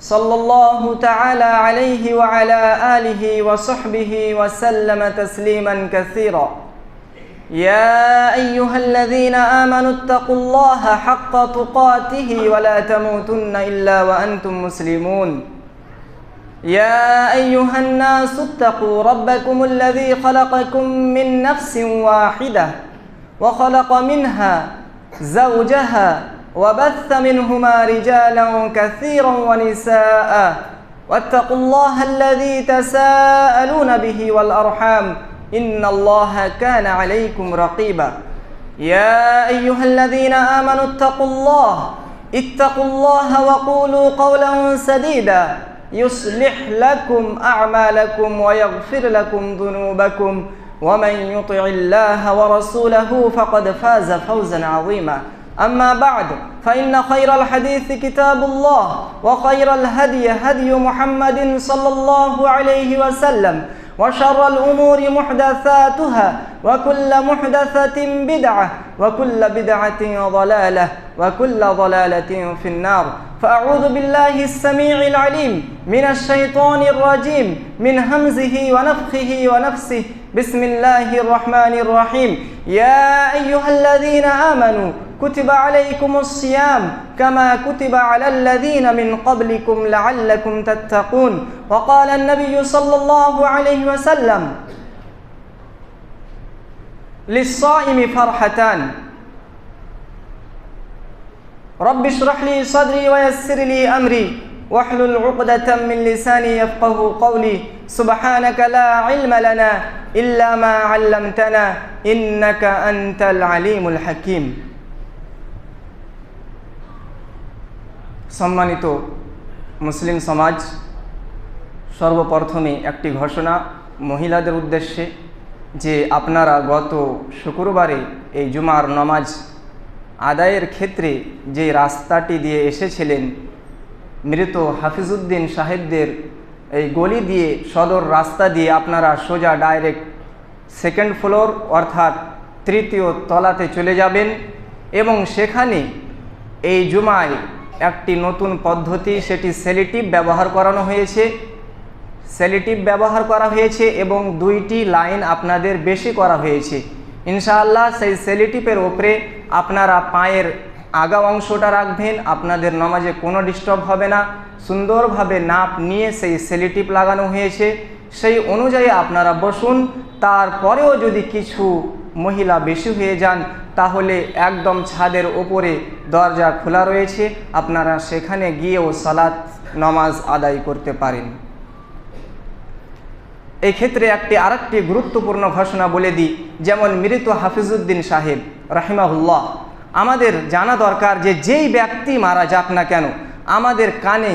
صلى الله تعالى عليه وعلى آله وصحبه وسلم تسليما كثيرا. يا أيها الذين آمنوا اتقوا الله حق تقاته ولا تموتن إلا وأنتم مسلمون. يا أيها الناس اتقوا ربكم الذي خلقكم من نفس واحدة وخلق منها زوجها وبث منهما رجالا كثيرا ونساء واتقوا الله الذي تساءلون به والأرحام إن الله كان عليكم رقيبا. يا أيها الذين آمنوا اتقوا الله وقولوا قولا سديدا يصلح لكم أعمالكم ويغفر لكم ذنوبكم ومن يطع الله ورسوله فقد فاز فوزا عظيما. أما بعد فإن خير الحديث كتاب الله وخير الهدي هدي محمد صلى الله عليه وسلم وشر الأمور محدثاتها وكل محدثة بدعة وكل بدعة ضلالة وكل ضلالة في النار. فأعوذ بالله السميع العليم من الشيطان الرجيم من همزه ونفخه ونفسه. بسم الله الرحمن الرحيم. يا أيها الذين آمنوا كتب عليكم الصيام كما كتب على الذين من قبلكم لعلكم تتقون. وقال النبي صلى الله عليه وسلم للصائم فرحتان رب اشرح لي صدري ويسر لي أمري واحلل عقدة من لساني يفقه قولي سبحانك لا علم لنا إلا ما علمتنا إنك أنت العليم الحكيم. সম্মানিত মুসলিম সমাজ, সর্বপ্রথমে একটি ঘোষণা মহিলাদের উদ্দেশ্যে যে আপনারা গত শুক্রবারে এই জুমার নামাজ আদায়ের ক্ষেত্রে যে রাস্তাটি দিয়ে এসেছিলেন মৃত হাফিজউদ্দিন সাহেবদের এই গলি দিয়ে সদর রাস্তা দিয়ে আপনারা সোজা ডাইরেক্ট সেকেন্ড ফ্লোর অর্থাৎ তৃতীয় তলাতে চলে যাবেন এবং সেখানে এই জুমায় একটি নতুন পদ্ধতি, সেটি সেলিটিভ ব্যবহার করা হয়েছে এবং দুইটি লাইন আপনাদের বেশি করা হয়েছে। ইনশাআল্লাহ সেই সেলিটিভের ওপরে আপনারা পায়ের আগা অংশটা রাখবেন, আপনাদের নামাজে কোনো ডিস্টার্ব হবে না। সুন্দরভাবে নাপ নিয়ে সেই সেলিটিভ লাগানো হয়েছে, সেই অনুযায়ী আপনারা বসুন। তারপরেও যদি কিছু মহিলা বেশি হয়ে যান তাহলে একদম ছাদের ওপরে দরজা খোলা রয়েছে, আপনারা সেখানে গিয়েও সালাত নামাজ আদায় করতে পারেন। এই ক্ষেত্রে আরেকটি গুরুত্বপূর্ণ ঘোষণা বলে দিই, যেমন মৃত হাফিজউদ্দিন সাহেব রাহিমাহুল্লাহ, আমাদের জানা দরকার যে যেই ব্যক্তি মারা যাক না কেন, আমাদের কানে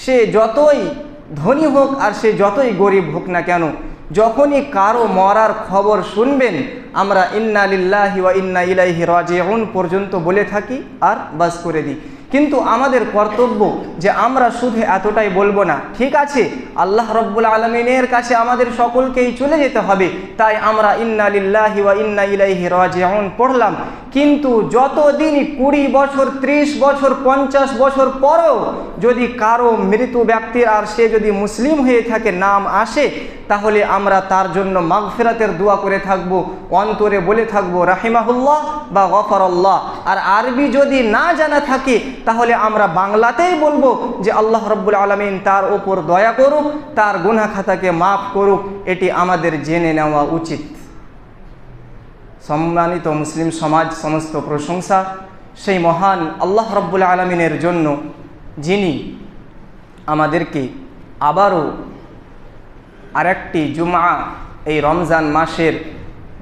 সে যতই ধনী হোক আর সে যতই গরিব হোক না কেন, যখনই কারো মরার খবর শুনবেন আমরা ইন্না লিল্লাহি ওয়া ইন্না ইলাইহি রাজিউন পর্যন্ত বলে থাকি আর বাস করে দিই। কিন্তু আমাদের কর্তব্য যে আমরা শুধু এতটাই বলবো না, ঠিক আছে আল্লাহ রব্বুল আলামিনের কাছে আমাদের সকলকেই চলে যেতে হবে, তাই আমরা ইন্না লিল্লাহি ওয়া ইন্না ইলাইহি রাজিউন পড়লাম। কিন্তু যতদিন 20 বছর 30 বছর 50 বছর পরেও যদি কারো মৃত ব্যক্তির আর সে যদি মুসলিম হয়ে থাকে নাম আসে, তাহলে আমরা তার জন্য মাগফিরাতের দোয়া করে থাকব, অন্তরে বলে থাকব রাহিমাহুল্লাহ বা গফারাল্লাহ। আর আরবি যদি না জানা থাকে তাহলে আমরা বাংলাতেই বলবো যে আল্লাহ রব্বুল আলামিন তার ওপর দয়া করুক, তার গুনাহ খাতাকে মাফ করুক, এটি আমাদের জেনে নেওয়া উচিত। সম্মানিত মুসলিম সমাজ, সমস্ত প্রশংসা সেই মহান আল্লাহ রব্বুল আলামিনের জন্য, যিনি আমাদেরকে আবারও আরেকটি জুমআ এই রমজান মাসের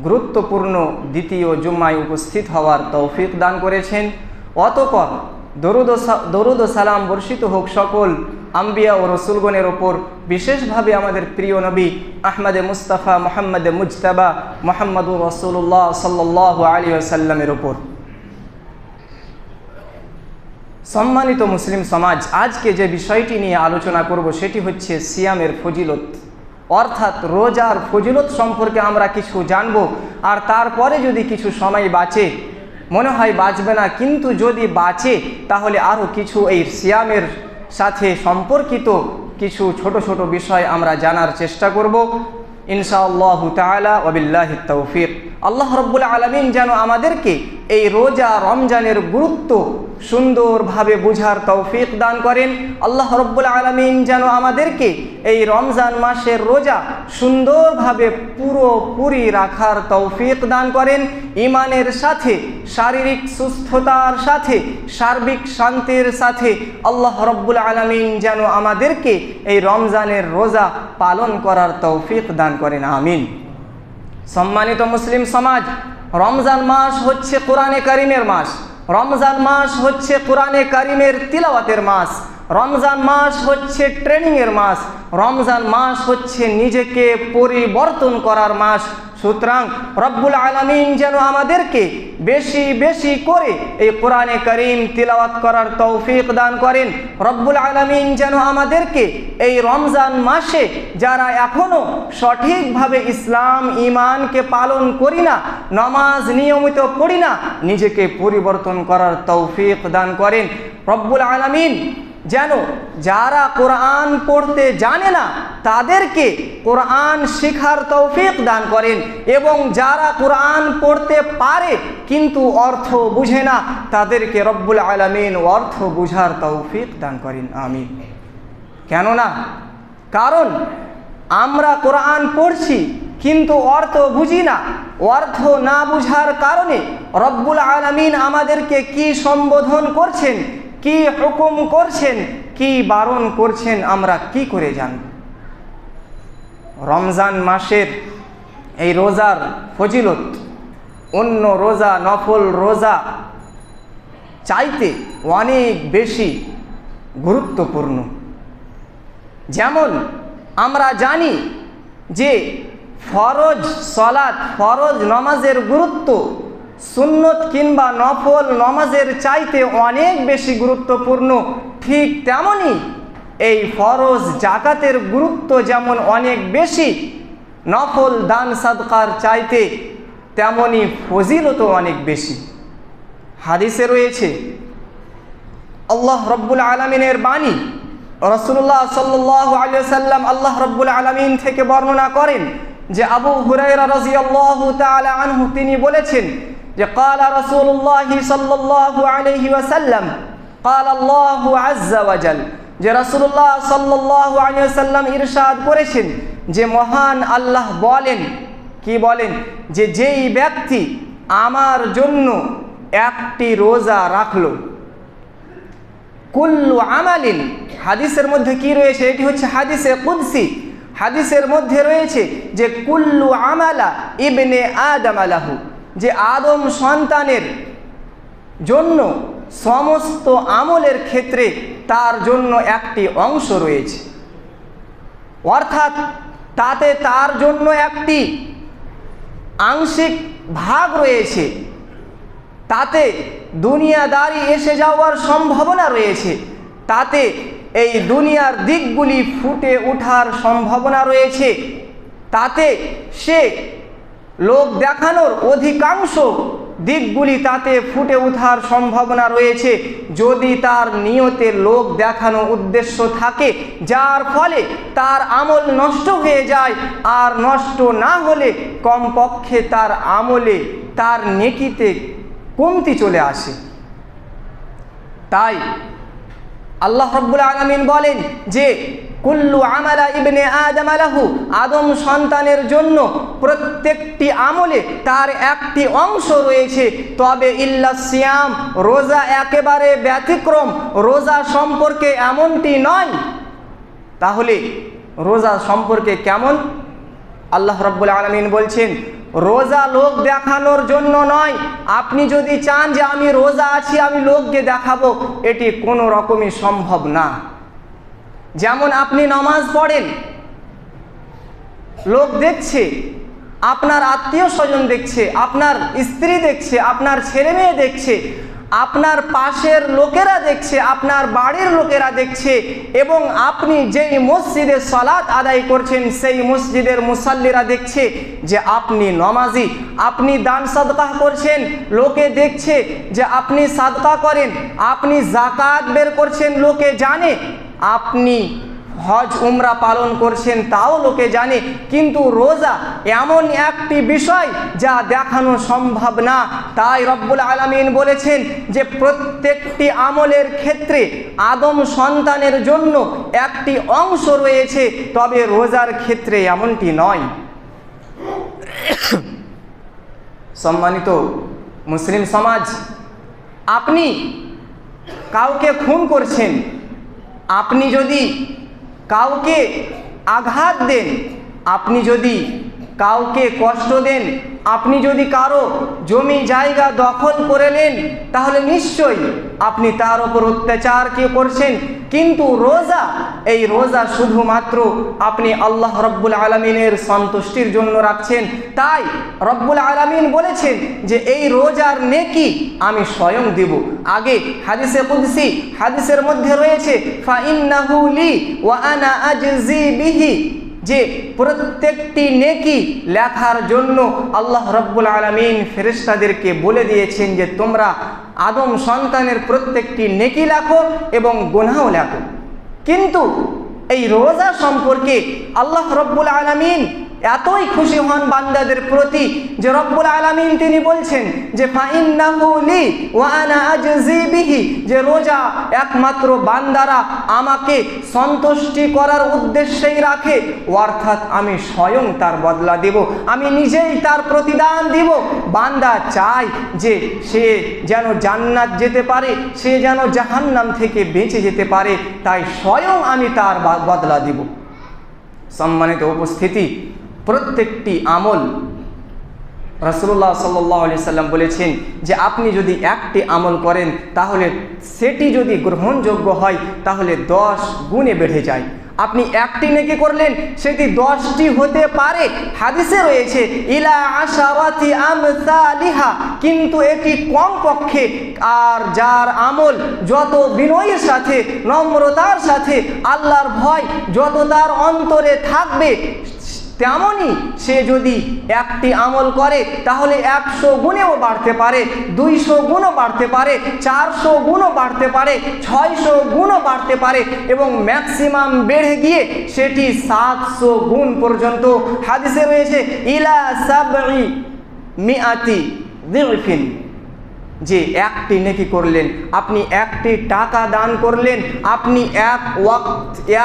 গুরুত্বপূর্ণ দ্বিতীয় জুম্মায় উপস্থিত হওয়ার তৌফিক দান করেছেন। অতঃপর দরুদ ও সালাম বর্ষিত হোক সকল আম্বিয়া ও রসুলগণের ওপর, বিশেষভাবে আমাদের প্রিয় নবী আহমদে মুস্তাফা মুহাম্মদে মুজতাবা মুহাম্মদুর রাসূলুল্লাহ সাল্লাল্লাহু আলাইহি ওয়াসাল্লামের ওপর। সম্মানিত মুসলিম সমাজ, আজকে যে বিষয়টি নিয়ে আলোচনা করব সেটি হচ্ছে সিয়ামের ফজিলত, অর্থাৎ রোজার ফজিলত সম্পর্কে আমরা কিছু জানব। আর তারপরে যদি কিছু সময় বাঁচে, মনে হয় বাঁচবে না, কিন্তু যদি বাঁচে তাহলে আরও কিছু এই সিয়ামের সাথে সম্পর্কিত কিছু ছোট ছোট বিষয় আমরা জানার চেষ্টা করব ইনশাআল্লাহু তাআলা ওয়া বিল্লাহিত তাওফীক। আল্লাহ রাব্বুল আলামিন যেন আমাদেরকে এই রোজা রমজানের গুরুত্ব সুন্দরভাবে বুঝার তৌফিক দান করেন। আল্লাহ রাব্বুল আলামিন যেন আমাদেরকে এই রমজান মাসের রোজা সুন্দরভাবে পুরোপুরি রাখার তৌফিক দান করেন। ঈমানের সাথে, শারীরিক সুস্থতার সাথে, সার্বিক শান্তির সাথে আল্লাহ রাব্বুল আলামিন যেন আমাদেরকে এই রমজানের রোজা পালন করার তৌফিক দান করেন, আমিন। সম্মানিত মুসলিম সমাজ, রমজান মাস হচ্ছে কোরআনে কারিমের মাস, রমজান মাস হচ্ছে কোরআনে কারিমের তিলাওয়াতের মাস, রমজান মাস হচ্ছে ট্রেনিংয়ের মাস, রমজান মাস হচ্ছে নিজেকে পরিবর্তন করার মাস। সুতরাং রব্বুল আলামিন যেন আমাদেরকে বেশি বেশি করে এই কোরআনে কারিম তিলাওয়াত করার তৌফিক দান করেন। রব্বুল আলামিন যেন আমাদেরকে এই রমজান মাসে যারা এখনও সঠিকভাবে ইসলাম ঈমানকে পালন করি না, নামাজ নিয়মিত পড়ি না, নিজেকে পরিবর্তন করার তৌফিক দান করেন। রব্বুল আলামিন যেন যারা কোরআন পড়তে জানে না তাদেরকে কোরআন শেখার তৌফিক দান করেন, এবং যারা কোরআন পড়তে পারে কিন্তু অর্থ বুঝে না তাদেরকে রব্বুল আলামিন অর্থ বুঝার তৌফিক দান করেন, আমিন। কেননা কারণ আমরা কোরআন পড়ছি কিন্তু অর্থ বুঝি না। অর্থ না বুঝার কারণে রব্বুল আলামিন আমাদেরকে কি সম্বোধন করছেন, কি হুকুম করছেন, কি বারণ করছেন আমরা কি করে জানব? রমজান মাসের এই রোজার ফজিলত অন্য রোজা, নফল রোজা চাইতে অনেক বেশি গুরুত্বপূর্ণ। যেমন আমরা জানি যে ফরজ সালাত, ফরজ নামাজের গুরুত্ব সুন্নত কিংবা নফল নামাজের চাইতে অনেক বেশি গুরুত্বপূর্ণ। ঠিক তেমনি এই ফরজ জাকাতের গুরুত্ব যেমন অনেক বেশি, নফল দান সাদকার চাইতে তেমনি ফজিলতও অনেক বেশি। হাদিসে রয়েছে আল্লাহ রাব্বুল আলামিনের বাণী, রাসূলুল্লাহ সাল্লাল্লাহু আলাইহি ওয়াসাল্লাম আল্লাহ রাব্বুল আলামিন থেকে বর্ণনা করেন যে আবু হুরায়রা রাদিয়াল্লাহু তাআলা আনহু তিনি বলেছেন যে ক্বালা রাসূলুল্লাহ সাল্লাল্লাহু আলাইহি ওয়াসাল্লাম ক্বালা আল্লাহু আযজা ওয়া জাল, যে রাসূলুল্লাহ সাল্লাল্লাহু আলাইহি ওয়াসাল্লাম ইরশাদ করেছেন যে মহান আল্লাহ বলেন, কি বলেন, যে যেই ব্যক্তি আমার জন্য একটি রোজা রাখলো, কুল্লু আমালিন, হাদিসের মধ্যে কি রয়েছে, এটি হচ্ছে হাদিসে কুদসি, হাদিসের মধ্যে রয়েছে যে কুল্লু আমালা ইবনে আদম লাহু, যে আদম সন্তানের জন্য সমস্ত আমলের ক্ষেত্রে তার জন্য একটি অংশ রয়েছে, অর্থাৎ তাতে তার জন্য একটি আংশিক ভাগ রয়েছে, তাতে দুনিয়াদারি এসে যাওয়ার সম্ভাবনা রয়েছে, তাতে এই দুনিয়ার দিকগুলি ফুটে ওঠার সম্ভাবনা রয়েছে, তাতে সে লোক দেখানোর অধিকাংশ দিকগুলি তাতে ফুটে ওঠার সম্ভাবনা রয়েছে যদি তার নিয়তে লোক দেখানো উদ্দেশ্য থাকে, যার ফলে তার আমল নষ্ট হয়ে যায়। আর নষ্ট না হলে কমপক্ষে তার আমলে, তার নেকিতে কমতি চলে আসে। তাই আল্লাহ রাব্বুল আলামিন বলেন যে কুল্লু আমালা ইবনে আদম লাহু, আদম সন্তানের জন্য প্রত্যেকটি আমলে তার একটি অংশ রয়েছে, তবে ইল্লা সিয়াম, রোজা একেবারে ব্যতিক্রম। রোজা সম্পর্কে এমনটি নয়। তাহলে রোজা সম্পর্কে কেমন? আল্লাহ রাব্বুল আলামিন বলছেন রোজা লোক দেখানোর জন্য নয়। আপনি যদি চান যে আমি রোজা আছি, আমি লোককে দেখাবো, এটি কোনো রকমই সম্ভব না। যেমন আপনি নামাজ পড়েন, লোক দেখছে, আপনার আত্মীয় স্বজন দেখছে, আপনার স্ত্রী দেখছে, আপনার ছেলে মেয়ে দেখছে, আপনার পাশের লোকেরা দেখছে, আপনার বাড়ির লোকেরা দেখছে, এবং আপনি যেই মসজিদে সালাত আদায় করছেন সেই মসজিদের মুসাল্লিরা দেখছে যে আপনি নমাজি, আপনি দান সাদকা করছেন, লোকে দেখছে যে আপনি সাদকা করেন, আপনি যাকাত বের করছেন, লোকে জানে, আপনি হজ উমরা পালন করছেন তাও লোকে জানে। কিন্তু রোজা এমন একটি বিষয় যা দেখানো সম্ভব না। তাই রব্বুল আলামিন বলেছেন যে প্রত্যেকটি আমলের ক্ষেত্রে আদম সন্তানের জন্য একটি অংশ রয়েছে, তবে রোজার ক্ষেত্রে এমনটি নয়। সম্মানিত মুসলিম সমাজ, আপনি কাউকে খুন করছেন, আপনি যদি কাউকে আঘাত দেন, আপনি যদি কাউকে কষ্ট দেন, আপনি যদি কারো জমি জায়গা দখল করে নেন, তাহলে নিশ্চয়ই আপনি তার উপর অত্যাচার কি করছেন। কিন্তু রোজা, এই রোজা শুধুমাত্র আপনি আল্লাহ রব্বুল আলামিনের সন্তুষ্টির জন্য রাখছেন। তাই রব্বুল আলামিন বলেছেন যে এই রোজার নেকি আমি স্বয়ং দেব। আগে হাদিসে কুদসি, হাদিসের মধ্যে রয়েছে ফাইন্নাহু লি ওয়া আনা আজজি বিহি, যে প্রত্যেকটি নেকি লেখার জন্য আল্লাহ রব্বুল আলামিন ফেরেশতাদেরকে বলে দিয়েছেন যে তোমরা আদম সন্তানের প্রত্যেকটি নেকি লেখো এবং গুনাহও লেখো। কিন্তু এই রোজা সম্পর্কে আল্লাহ রব্বুল আলামিন এতই খুশি হন বান্দাদের প্রতি যে রব্বুল আলামিন তিনি বলছেন যে ফাইন্নাহু লি ওয়া আনা আজজি বিহি, যে রোজা একমাত্র বান্দারা আমাকে সন্তুষ্টি করার উদ্দেশ্যেই রাখে, অর্থাৎ আমি স্বয়ং তার বদলা দেব, আমি নিজেই তার প্রতিদান দিব। বান্দা চায় যে সে যেন জান্নাত যেতে পারে, সে যেন জাহান্নাম থেকে বেঁচে যেতে পারে, তাই স্বয়ং আমি তার বদলা দিব। সম্মানিত উপস্থিতি, প্রত্যেকটি আমল রাসূলুল্লাহ সাল্লাল্লাহু আলাইহি সাল্লাম বলেছেন যে আপনি যদি একটি আমল করেন তাহলে সেটি যদি গ্রহণযোগ্য হয় তাহলে 10 গুণে বেড়ে যায়। আপনি একটি নেকি করলেন সেটি 10টি হতে পারে, হাদিসে রয়েছে ইলা আশারাতি আমসালিহা, কিন্তু এটি কম পক্ষে। আর যার আমল যত বিনয়ের সাথে, নম্রতার সাথে, আল্লাহর ভয় যত তার অন্তরে থাকবে, তেমনই সে যদি একটি আমল করে তাহলে 100 গুণেও বাড়তে পারে, 200 গুণও বাড়তে পারে, 400 গুণও বাড়তে পারে, 600 গুণও বাড়তে পারে, এবং ম্যাক্সিমাম বেড়ে গিয়ে সেটি 700 গুণ পর্যন্ত। হাদিসে রয়েছে ইলা সাবঈ মিআতি যিফিন, যে একটি নেকি করলেন, আপনি একটি টাকা দান করলেন, আপনি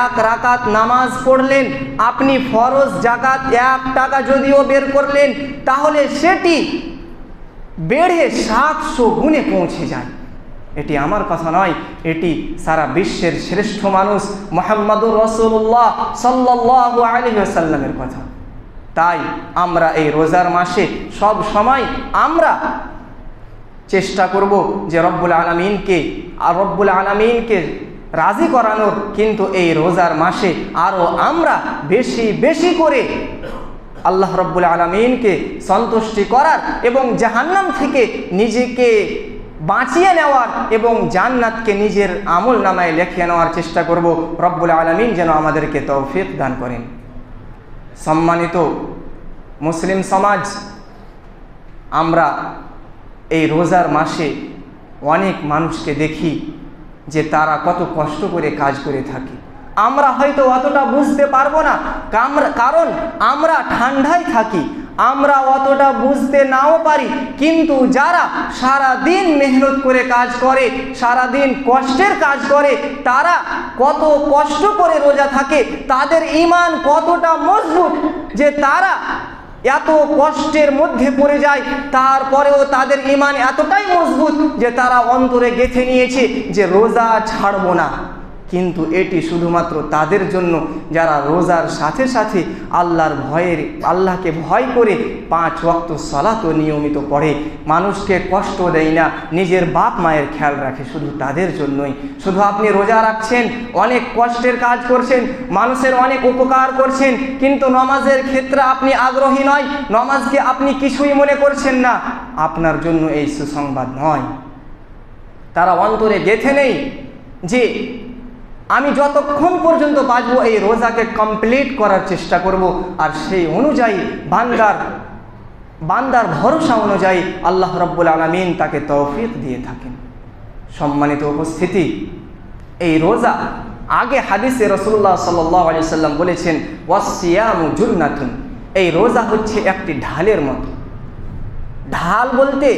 এক রাকাত নামাজ পড়লেন, আপনি ফরজ জাকাত 1 টাকা যদিও বের করলেন, তাহলে সেটি বেড়ে 700 গুণে পৌঁছে যায়। এটি আমার কথা নয়, এটি সারা বিশ্বের শ্রেষ্ঠ মানুষ মুহাম্মদুর রাসূলুল্লাহ সাল্লাল্লাহু আলাইহি ওয়াসাল্লামের কথা। তাই আমরা এই রোজার মাসে সব সময় আমরা চেষ্টা করব যে রব্বুল আলামিনকে রাজি করানোর। কিন্তু এই রোজার মাসে আরও আমরা বেশি বেশি করে আল্লাহ রব্বুল আলামিনকে সন্তুষ্টি করার এবং জাহান্নাম থেকে নিজেকে বাঁচিয়ে নেওয়ার এবং জান্নাতকে নিজের আমল নামায় লিখে নেওয়ার চেষ্টা করব। রব্বুল আলামিন যেন আমাদেরকে তৌফিক দান করেন। সম্মানিত মুসলিম সমাজ, আমরা এই রোজার মাসে অনেক মানুষকে দেখি যে তারা কত কষ্ট করে কাজ করে থাকে। আমরা হয়তো অতটা বুঝতে পারবো না, কারণ আমরা ঠান্ডায় থাকি, আমরা অতটা বুঝতে নাও পারি। কিন্তু যারা সারা দিন মেহনত করে কাজ করে, সারা দিন কষ্টের কাজ করে, তারা কত কষ্ট করে রোজা থাকে, তাদের ঈমান কতটা মজবুত যে তারা এত কষ্টের মধ্যে পড়ে যায়, তারপরেও তাদের ঈমান এতটাই মজবুত যে তারা অন্তরে গেঁথে নিয়েছে যে রোজা ছাড়বো না। কিন্তু এটি শুধুমাত্র তাদের জন্য যারা রোজার সাথে সাথে আল্লাহকে ভয় করে 5 ওয়াক্ত সালাতও নিয়মিত পড়ে, মানুষকে কষ্ট দেয় না, নিজের বাপ মায়ের খেয়াল রাখে, শুধু তাদের জন্যই। শুধু আপনি রোজা রাখছেন, অনেক কষ্টের কাজ করছেন, মানুষের অনেক উপকার করছেন, কিন্তু নামাজের ক্ষেত্রে আপনি আগ্রহী নয়, নামাজকে আপনি কিছুই মনে করছেন না, আপনার জন্য এই সুসংবাদ নয়। তারা অন্তরে গেঁথে নেই যে আমি যতক্ষণ পর্যন্ত বাঁচব এই রোজাকে কমপ্লিট করার চেষ্টা করব, আর সেই অনুযায়ী বান্দার ভরসা অনুযায়ী আল্লাহ রাব্বুল আলামিন তাকে তৌফিক দিয়ে থাকেন। সম্মানিত উপস্থিতি, এই রোজা আগে হাদিসে রাসূলুল্লাহ সাল্লাল্লাহু আলাইহি ওয়াসাল্লাম বলেছেন ওয়াসিয়ামু জুন্নাতুন, এই রোজা হচ্ছে একটি ঢালের মতো। ঢাল বলতে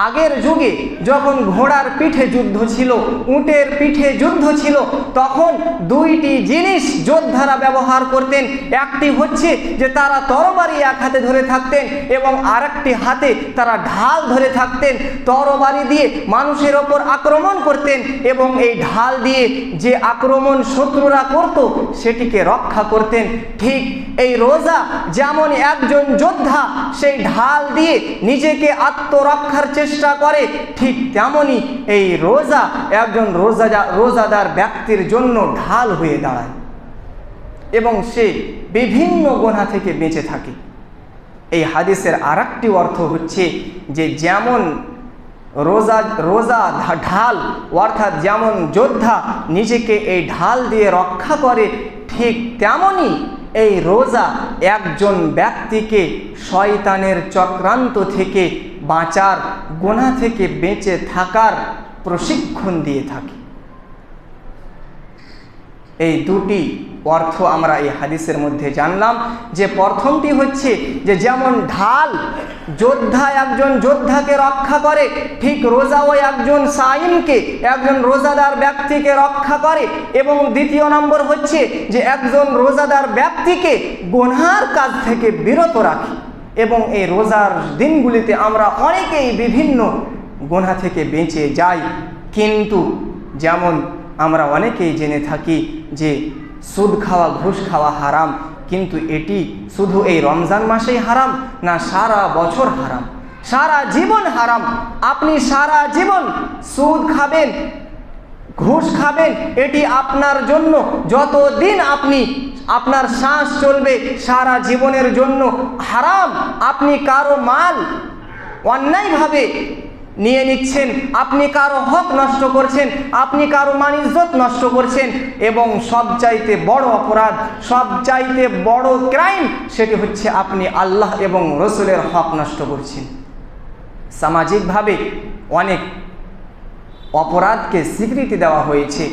আগের যুগে যখন ঘোড়ার পিঠে যুদ্ধ ছিল, উটের পিঠে যুদ্ধ ছিল, তখন দুইটি জিনিস যোদ্ধারা ব্যবহার করতেন। একটি হচ্ছে যে তারা তরবারি এক হাতে ধরে থাকতেন এবং আরেকটি হাতে তারা ঢাল ধরে থাকতেন। তরবারি দিয়ে মানুষের ওপর আক্রমণ করতেন এবং এই ঢাল দিয়ে যে আক্রমণ শত্রুরা করত সেটিকে রক্ষা করতেন। ঠিক এই রোজা যেমন একজন যোদ্ধা সেই ঢাল দিয়ে নিজেকে আত্মরক্ষার চেষ্টা করে, ঠিক তেমনি এই রোজা একজন রোজাদার ব্যক্তির জন্য ঢাল হয়ে দাঁড়ায় এবং সে বিভিন্ন গুনাহ থেকে বেঁচে থাকে। এই হাদিসের আরেকটি অর্থ হচ্ছে যে যেমন রোজা ঢাল, অর্থাৎ যেমন যোদ্ধা নিজেকে এই ঢাল দিয়ে রক্ষা করে, ঠিক তেমনি এই রোজা একজন ব্যক্তিকে শয়তানের চক্রান্ত থেকে বাঁচার, গুনাহ থেকে বেঁচে থাকার প্রশিক্ষণ দিয়ে থাকে। এই দুটি অর্থ আমরা এই হাদিসের মধ্যে জানলাম। যে প্রথমটি হচ্ছে যে যেমন ঢাল যোদ্ধা একজন যোদ্ধাকে রক্ষা করে, ঠিক রোজাও একজন সাইমকে, একজন রোজাদার ব্যক্তিকে রক্ষা করে। এবং দ্বিতীয় নম্বর হচ্ছে যে একজন রোজাদার ব্যক্তিকে গুনাহের কাজ থেকে বিরত রাখে। এবং এই রোজার দিনগুলিতে আমরা অনেকেই বিভিন্ন গুনাহ থেকে বেঁচে যাই, কিন্তু যেমন আমরা অনেকেই জেনে থাকি যে সুদ খাওয়া, ঘুষ খাওয়া হারাম, কিন্তু এটি শুধু এই রমজান মাসেই হারাম না, সারা বছর হারাম, সারা জীবন হারাম। আপনি সারা জীবন সুদ খাবেন, ঘুষ খাবেন, এটি আপনার জন্য যতদিন আপনার শ্বাস চলবে সারা জীবনের জন্য হারাম। আপনি কারো মাল অন্যায়ভাবে নিয়ে নিচ্ছেন, আপনি কারো হক নষ্ট করছেন, আপনি কারো মান ইজ্জত নষ্ট করছেন, এবং সবচাইতে বড় অপরাধ, সবচাইতে বড় ক্রাইম সেটি হচ্ছে আপনি আল্লাহ এবং রসুলের হক নষ্ট করছেন। সামাজিকভাবে অনেক অপরাধকে স্বীকৃতি দেওয়া হয়েছে,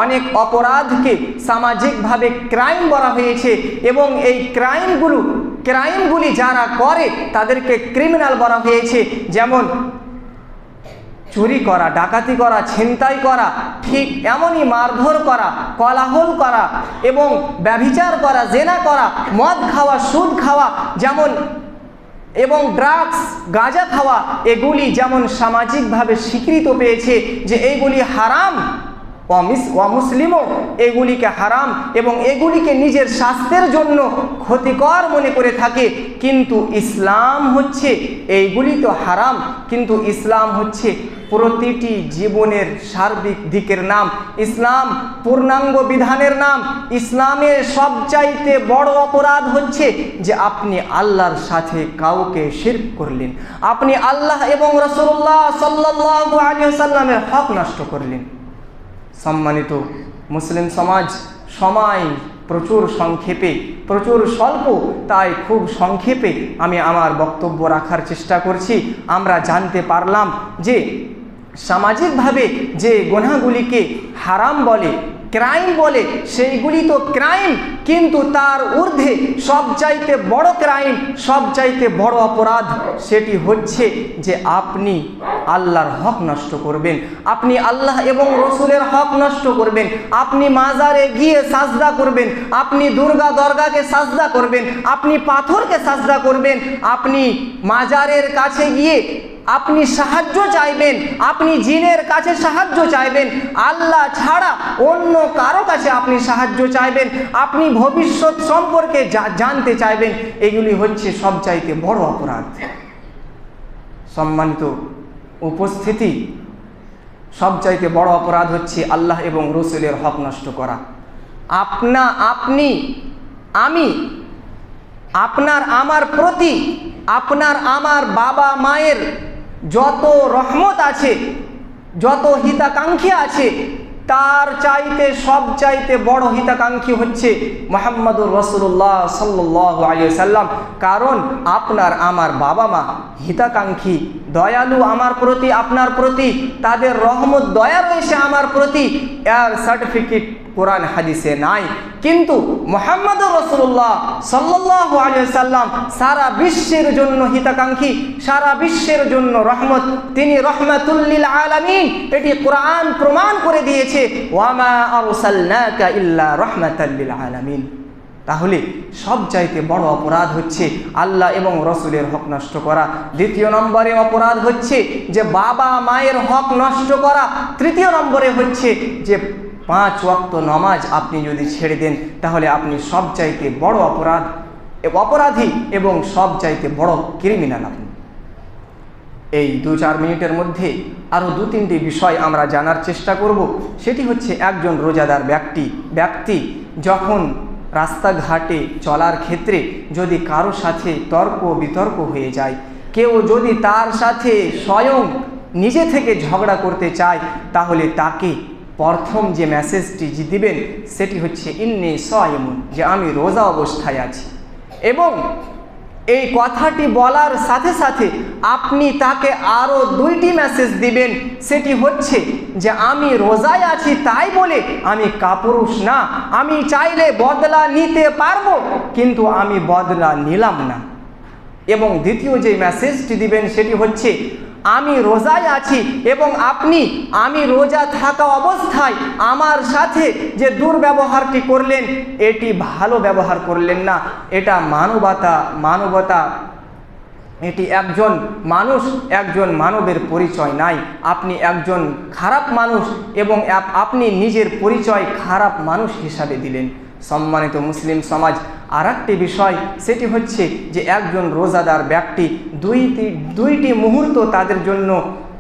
অনেক অপরাধকে সামাজিকভাবে ক্রাইম বলা হয়েছে, এবং এই ক্রাইমগুলি যারা করে তাদেরকে ক্রিমিনাল বলা হয়েছে। যেমন চুরি করা, ডাকাতি করা, ছিনতাই করা, ঠিক এমনই মারধর করা, কোলাহল করা এবং ব্যভিচার করা, জেনা করা, মদ খাওয়া, সুদ খাওয়া, যেমন এবং ড্রাগস, গাঁজা খাওয়া, এগুলি যেমন সামাজিকভাবে স্বীকৃত পেয়েছে যে এইগুলি হারাম, অমুসলিমও এগুলিকে হারাম এবং এগুলিকে নিজের স্বাস্থ্যের জন্য ক্ষতিকর মনে করে থাকে। কিন্তু ইসলাম হচ্ছে, এইগুলি তো হারাম, কিন্তু ইসলাম হচ্ছে প্রতিটি জীবনের সার্বিক দিকের নাম। ইসলাম পূর্ণাঙ্গ বিধানের নাম। ইসলামের সবচাইতে বড় অপরাধ হচ্ছে যে আপনি আল্লাহর সাথে কাউকে শিরক করলেন, আপনি আল্লাহ এবং রাসূলুল্লাহ সাল্লাল্লাহু আলাইহি ওয়াসাল্লামের হক নষ্ট করলেন। সম্মানিত মুসলিম সমাজ, সময় প্রচুর সংক্ষেপে, প্রচুর স্বল্প, তাই খুব সংক্ষেপে আমি আমার বক্তব্য রাখার চেষ্টা করছি। আমরা জানতে পারলাম যে সামাজিকভাবে যে গুনাহগুলিকে হারাম বলে, ক্রাইম বলে, সেইগুলি তো ক্রাইম, কিন্তু তার ঊর্ধ্বে সবচাইতে বড় ক্রাইম, সবচাইতে বড় অপরাধ সেটি হচ্ছে যে আপনি আল্লাহর হক নষ্ট করবেন, আপনি আল্লাহ এবং রসুলের হক নষ্ট করবেন, আপনি মাজারে গিয়ে সাজদা করবেন, আপনি দুর্গা দরগাকে সাজদা করবেন, আপনি পাথরকে সাজদা করবেন, আপনি মাজারের কাছে গিয়ে আপনি সাহায্য চাইবেন, আপনি জিনের কাছে সাহায্য চাইবেন, আল্লাহ ছাড়া অন্য কারো কাছে আপনি সাহায্য চাইবেন, আপনি ভবিষ্যৎ সম্পর্কে জানতে চাইবেন। এগুলি হচ্ছে সবচাইতে বড় অপরাধ। সম্মানিত উপস্থিতি, সবচাইতে বড় অপরাধ হচ্ছে আল্লাহ এবং রসুলের হক নষ্ট করা। আপনি আমি, আপনার আমার প্রতি, আপনার আমার বাবা মায়ের যত রহমত আছে, যত হিতাকাঙ্ক্ষী আছে তার চাইতে সব চাইতে বড় হিতাকাঙ্ক্ষী হচ্ছে মুহাম্মদুর রাসূলুল্লাহ সাল্লাল্লাহু আলাইহি সাল্লাম। কারণ আপনার আমার বাবা মা হিতাকাঙ্ক্ষী, দয়ালু আমার প্রতি, আপনার প্রতি, তাদের রহমত দয়া রয়েছে আমার প্রতি, এর সার্টিফিকেট কোরআন হাদিসে নাই। কিন্তু মুহাম্মদুর রাসূলুল্লাহ সাল্লাল্লাহু আলাইহি সাল্লাম সারা বিশ্বের জন্য হিতাকাঙ্ক্ষী, সারা বিশ্বের জন্য রহমত, তিনি রহমাতুল লিল আলামিন। এটি কোরআন প্রমাণ করে দিয়েছে, ওয়া মা আরসালনাকা ইল্লা রাহমাতাল লিল আলামিন। তাহলে সবচাইতে বড় অপরাধ হচ্ছে আল্লাহ এবং রসুলের হক নষ্ট করা। দ্বিতীয় নম্বরে অপরাধ হচ্ছে যে বাবা মায়ের হক নষ্ট করা। তৃতীয় নম্বরে হচ্ছে যে 5 ওয়াক্ত নামাজ আপনি যদি ছেড়ে দেন তাহলে আপনি সবচাইতে বড় অপরাধী এবং সবচাইতে বড় ক্রিমিনাল আপনি। এই 2-4 মিনিটের মধ্যে আরও 2-3টি বিষয় আমরা জানার চেষ্টা করব। সেটি হচ্ছে একজন রোজাদার ব্যক্তি যখন রাস্তাঘাটে চলার ক্ষেত্রে যদি কারো সাথে তর্ক বিতর্ক হয়ে যায়, কেউ যদি তার সাথে স্বয়ং নিজে থেকে ঝগড়া করতে চায়, তাহলে তাকে প্রথম যে মেসেজটি দিবেন সেটি হচ্ছে ইন্নী সাইমুন, যে আমি রোজা অবস্থায় আছি। এবং এই কথাটি বলার সাথে সাথে আপনি তাকে আরও 2টি মেসেজ দিবেন, সেটি হচ্ছে যে আমি রোজায় আছি তাই বলে আমি কাপুরুষ না, আমি চাইলে বদলা নিতে পারবো কিন্তু আমি বদলা নিলাম না। এবং দ্বিতীয় যে মেসেজটি দিবেন সেটি হচ্ছে আমি রোজায় আছি এবং আমি রোজা থাকা অবস্থায় আমার সাথে যে দুর্ব্যবহারটি করলেন এটি ভালো ব্যবহার করলেন না, এটা মানবতা, এটি একজন মানবের পরিচয় নাই। আপনি একজন খারাপ মানুষ এবং আপনি নিজের পরিচয় খারাপ মানুষ হিসাবে দিলেন। সম্মানিত মুসলিম সমাজ, আর একটি বিষয় সেটি হচ্ছে যে একজন রোজাদার ব্যক্তি 2টি মুহূর্ত তাদের জন্য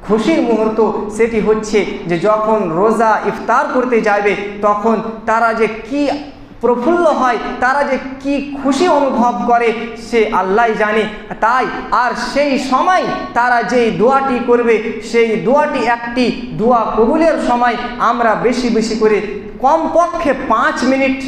খুশির মুহূর্ত। সেটি হচ্ছে যে যখন রোজা ইফতার করতে যাবে তখন তারা যে কি প্রফুল্ল হয়, তারা যে কি খুশি অনুভব করে সে আল্লাহ জানে। তাই আর সেই সময় তারা যেই দোয়াটি করবে সেই দোয়াটি একটি দোয়া কবুলের সময় আমরা বেশি বেশি করে কমপক্ষে 5 মিনিট,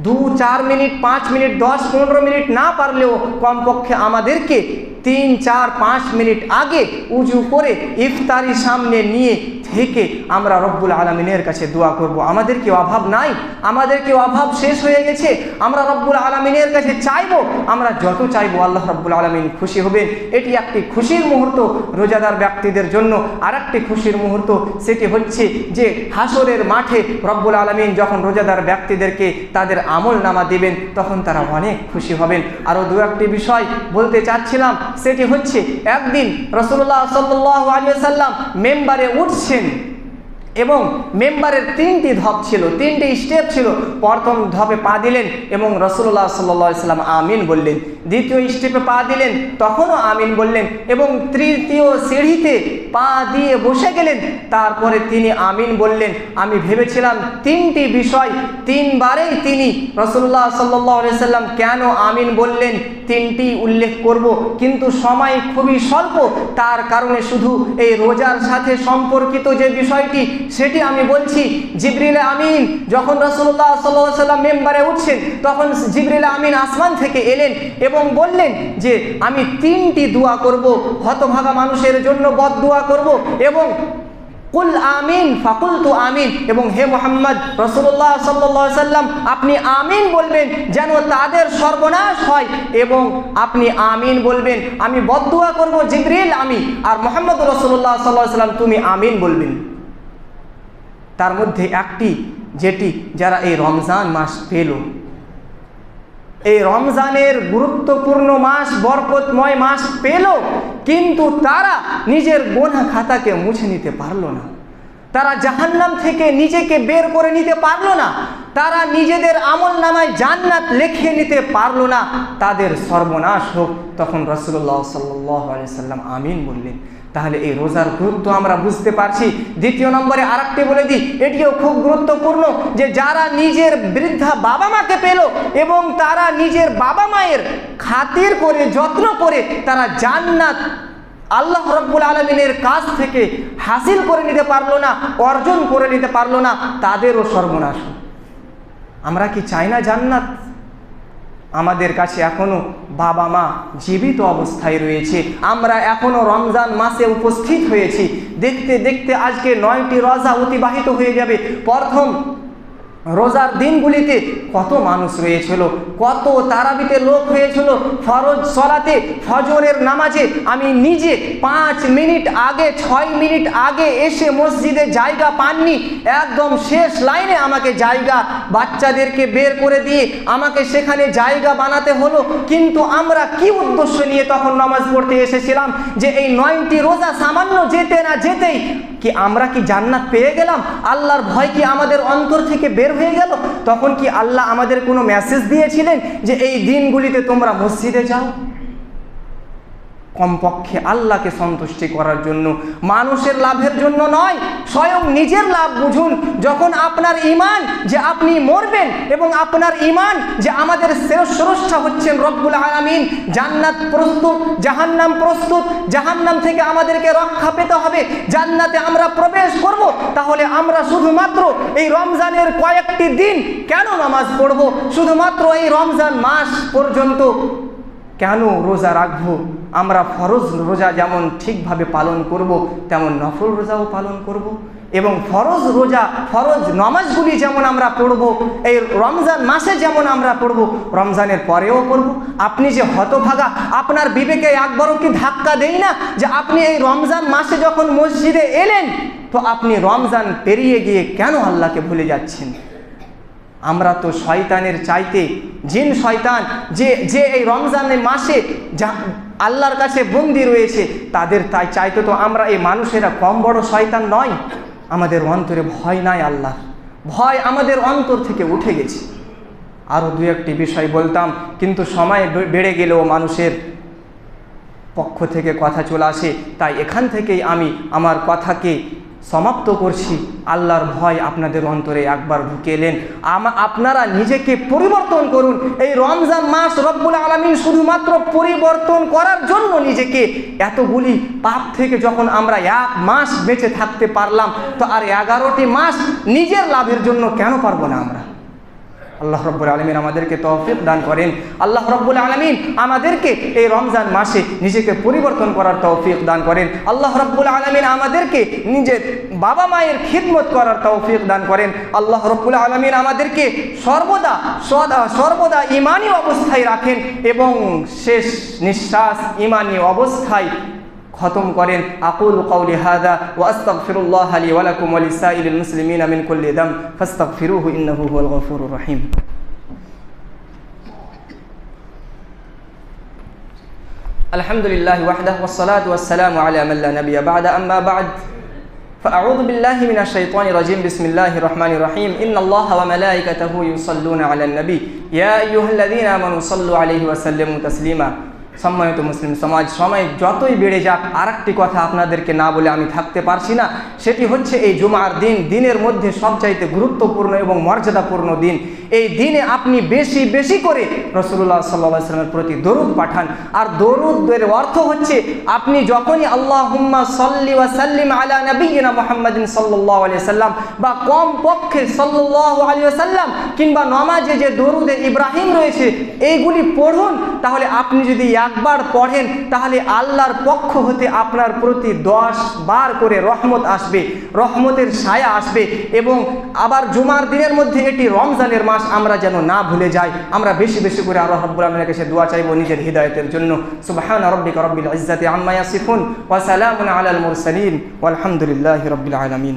2-4 মিনিট, 5 মিনিট, 10-15 মিনিট না পারলেও কমপক্ষে আমাদেরকে 3-4-5 মিনিট আগে উজু করে ইফতারি সামনে নিয়ে থেকে আমরা রব্বুল আলামিনের কাছে দোয়া করব। আমাদের কি অভাব নাই? আমাদের কি অভাব শেষ হয়ে গেছে? আমরা রব্বুল আলামিনের কাছে চাইবো, আমরা যত চাইবো আল্লাহ রব্বুল আলামিন খুশি হবেন। এটি একটি খুশির মুহূর্ত রোজাদার ব্যক্তিদের জন্য। আর একটি খুশির মুহূর্ত সেটি হচ্ছে যে হাসরের মাঠে রব্বুল আলামিন যখন রোজাদার ব্যক্তিদেরকে তাদের আমল নামা দিবেন তখন তারা অনেক খুশি হবেন। আরও 2-1টি বিষয় বলতে চাচ্ছিলাম, সেটি হচ্ছে একদিন রাসূলুল্লাহ সাল্লাল্লাহু আলাইহি ওয়াসাল্লাম মেম্বারে উঠছেন এবং মেম্বারের 3টি ধাপ ছিল, 3টি স্টেপ ছিল। প্রথম ধাপে পা দিলেন এবং রাসূলুল্লাহ সাল্লাল্লাহু আলাইহি ওয়াসাল্লাম আমিন বললেন। দ্বিতীয় স্টেপে পা দিলেন, তখনও আমিন বললেন এবং তৃতীয় সিঁড়িতে পা দিয়ে বসে গেলেন, তারপরে তিনি আমিন বললেন। আমি ভেবেছিলাম 3টি বিষয় 3 বারেই তিনি রাসূলুল্লাহ সাল্লাল্লাহু আলাইহি ওয়াসাল্লাম কেন আমিন বললেন 3টি উল্লেখ করব, কিন্তু সময় খুবই স্বল্প, তার কারণে শুধু এই রোজার সাথে সম্পর্কিত যে বিষয়টি সেটি আমি বলছি। জিবরিল আমিন যখন রাসূলুল্লাহ সাল্লাল্লাহু আলাইহি ওয়াসাল্লাম মেম্বারে উঠছেন তখন জিবরিল আমিন আসমান থেকে এলেন এবং বললেন যে আমি 3টি দোয়া করব, হতভাগা মানুষের জন্য বদদোয়া করব এবং কুল আমিন ফাকুলতু আমিন, এবং হে মুহাম্মদ রাসূলুল্লাহ সাল্লাল্লাহু আলাইহি ওয়াসাল্লাম আপনি আমিন বলবেন যেন তাদের সর্বনাশ হয়, এবং আপনি আমিন বলবেন। আমি বদদোয়া করব জিবরিল আমি, আর মুহাম্মদ রাসূলুল্লাহ সাল্লাল্লাহু আলাইহি ওয়াসাল্লাম তুমি আমিন বলবেন। তার মধ্যে একটি যেটি যারা এই রমজান মাস পেল, এই রমজানের গুরুত্বপূর্ণ মাস, বরকতময় মাস পেল, কিন্তু তারা নিজের গুনাহ খাতাকে মুছে নিতে পারলো না, তারা জাহান্নাম থেকে নিজেকে বের করে নিতে পারলো না, তারা নিজেদের আমল নামায় জান্নাত লিখে নিতে পারলো না, তাদের সর্বনাশ হোক। তখন রাসূলুল্লাহ সাল্লাল্লাহু আলাইহি ওয়াসাল্লাম আমিন বললেন। তাহলে এই রোজার গুরুত্ব আমরা বুঝতে পারছি। দ্বিতীয় নম্বরে আরেকটি বলে দিই, এটিও খুব গুরুত্বপূর্ণ, যে যারা নিজের বৃদ্ধা বাবা মাকে পেল এবং তারা নিজের বাবা মায়ের খাতির করে যত্ন করে তারা জান্নাত আল্লাহ রাব্বুল আলামিনের কাছ থেকে হাসিল করে নিতে পারলো না, অর্জন করে নিতে পারলো না, তাদেরও সর্বনাশ। আমরা কি চাই না জান্নাত? আমাদের কাছে এখনো বাবা মা জীবিত অবস্থায় রয়েছে, আমরা এখনো রমজান মাসে উপস্থিত হয়েছি। দেখতে দেখতে আজকে 9টি রোজা অতিবাহিত হয়ে যাবে। প্রথম রোজার দিনগুলিতে কত মানুষ রয়েছিল, কত তারাবিতে লোক হয়েছিল। ফরজ সলাতে ফজরের নামাজে আমি নিজে 5 মিনিট আগে 6 মিনিট আগে এসে মসজিদে জায়গা পাননি, একদম শেষ লাইনে আমাকে জায়গা, বাচ্চাদেরকে বের করে দিয়ে আমাকে সেখানে জায়গা বানাতে হলো। কিন্তু আমরা কি উদ্দেশ্য নিয়ে তখন নামাজ পড়তে এসেছিলাম যে এই 9টি রোজা সামান্য যেতে না যেতেই কি আমরা কি জান্নাত পেয়ে গেলাম? আল্লাহর ভয় কি আমাদের অন্তর থেকে বের হয়ে গেল? তখন কি আল্লাহ আমাদের কোনো মেসেজ দিয়েছিলেন যে এই দিনগুলিতে তোমরা মসজিদে যাও? কমপক্ষে আল্লাহকে সন্তুষ্টি করার জন্য, মানুষের লাভের জন্য নয়, স্বয়ং নিজের লাভ বুঝুন। যখন আপনার ঈমান যে আপনি মরবেন এবং আপনার ঈমান যে আমাদের স্রষ্টা হচ্ছেন রব্বুল আলামিন, জান্নাত প্রস্তুত, জাহান্নাম প্রস্তুত, জাহান্নাম থেকে আমাদেরকে রক্ষা পেতে হবে, জান্নাতে আমরা প্রবেশ করব, তাহলে আমরা শুধুমাত্র এই রমজানের কয়েকটি দিন কেন নামাজ পড়ব? শুধুমাত্র এই রমজান মাস পর্যন্ত কেন রোজা রাখবো? আমরা ফরজ রোজা যেমন ঠিকভাবে পালন করব, তেমন নফল রোজাও পালন করব। এবং ফরজ রোজা, ফরজ নামাজগুলি যেমন আমরা পড়ব, এই রমজান মাসে যেমন আমরা পড়ব, রমজানের পরেও পড়ব। আপনি যে হতভাগা, আপনার বিবেকে একবারও কি ধাক্কা দেই না যে আপনি এই রমজান মাসে যখন মসজিদে এলেন, তো আপনি রমজান পেরিয়ে গিয়ে কেন আল্লাহকে ভুলে যাচ্ছেন? আমরা তো শয়তানের চাইতে, জিন শয়তান যে এই রমজানের মাসে আল্লাহর কাছে বন্দী রয়েছে, তাদের তাই চাইতে তো আমরা এই মানুষেরা কম বড় শয়তান নয়। আমাদের অন্তরে ভয় নাই, আল্লাহ ভয় আমাদের অন্তর থেকে উঠে গেছে। আরও 2-1টি বিষয় বলতাম, কিন্তু সময় বেড়ে গেলেও মানুষের পক্ষ থেকে কথা চলে আসে, তাই এখান থেকেই আমি আমার কথাকে সমাপ্ত করছি। আল্লাহর ভয় আপনাদের অন্তরে একবার ঢুকেলেন, আপনারা নিজেকে পরিবর্তন করুন। এই রমজান মাস রব্বুল আলামিন শুধুমাত্র পরিবর্তন করার জন্য নিজেকে, এতগুলি পাপ থেকে যখন আমরা 1 মাস বেঁচে থাকতে পারলাম, তো আর 11টি মাস নিজের লাভের জন্য কেন পারবো না আমরা? আল্লাহ রাব্বুল আলামিন আমাদেরকে তৌফিক দান করেন। আল্লাহ রাব্বুল আলামিন আমাদেরকে এই রমজান মাসে নিজেকে পরিবর্তন করার তৌফিক দান করেন। আল্লাহ রাব্বুল আলামিন আমাদেরকে নিজের বাবা মায়ের খিদমত করার তৌফিক দান করেন। আল্লাহ রাব্বুল আলামিন আমাদেরকে সর্বদা ঈমানী অবস্থায় রাখেন এবং শেষ নিঃশ্বাস ঈমানী অবস্থায় খতম করেন। আকুলু কওলি হাযা ওয়া আস্তাগফিরুল্লাহ লি ওয়া লাকুম ওয়া লিসাইরিল মুসলিমিনা মিন কুল্লি যাম ফাস্তাগফিরুহু ইন্নাহু হুয়াল গফুরুর রহিম। আলহামদুলিল্লাহি ওয়াহদাহু ওয়াস সালাতু ওয়াস সালামু আলা মান লা নাবিয়্যা বা'দা আম্মা বা'দ فأعوذ بالله من الشيطان الرجيم بسم الله الرحمن الرحيم إن الله وملائكته يصلون على النبي يا أيها الذين آمنوا صلوا عليه وسلموا تسليما। সম্মানিত মুসলিম সমাজ, সময় যতই বেড়ে যাক, আরেকটি কথা আপনাদেরকে না বলে আমি থাকতে পারছি না। সেটি হচ্ছে এই জুমার দিন, দিনের মধ্যে সবচাইতে গুরুত্বপূর্ণ এবং মর্যাদাপূর্ণ দিন। এই দিনে আপনি বেশি বেশি করে রাসূলুল্লাহ সাল্লাল্লাহু আলাইহি ওয়াসাল্লামের প্রতি দরুদ পাঠান। আর দরুদের অর্থ হচ্ছে আপনি যখনই আল্লাহুম্মা সাল্লি ওয়া সাল্লিম আলা নবিয়িনা মুহাম্মাদিন সাল্লাল্লাহু আলাইহি ওয়াসাল্লাম বা কম পক্ষে সাল্লাল্লাহু আলাইহি ওয়াসাল্লাম কিংবা নামাজে যে দরুদে ইব্রাহিম রয়েছে এইগুলি পড়ুন। তাহলে আপনি যদি একবার পড়েন, তাহলে আল্লাহর পক্ষ হতে আপনার প্রতি 10 বার করে রহমত আসবে, রহমতের ছায়া আসবে। এবং আবার জুমার দিনের মধ্যে এটি রমজানের মাস, আমরা যেন না ভুলে যাই। আমরা বেশি বেশি করে আল্লাহ রাব্বুল আলামিনের কাছে দোয়া চাইব নিজের হিদায়াতের জন্য। সুবহানা রাব্বিকা রাব্বিল ইজ্জাতি আম্মা ইয়াসিফুন ওয়া সালামুন আলাল মুরসালিন ওয়ালহামদুলিল্লাহি রাব্বিল আলামিন।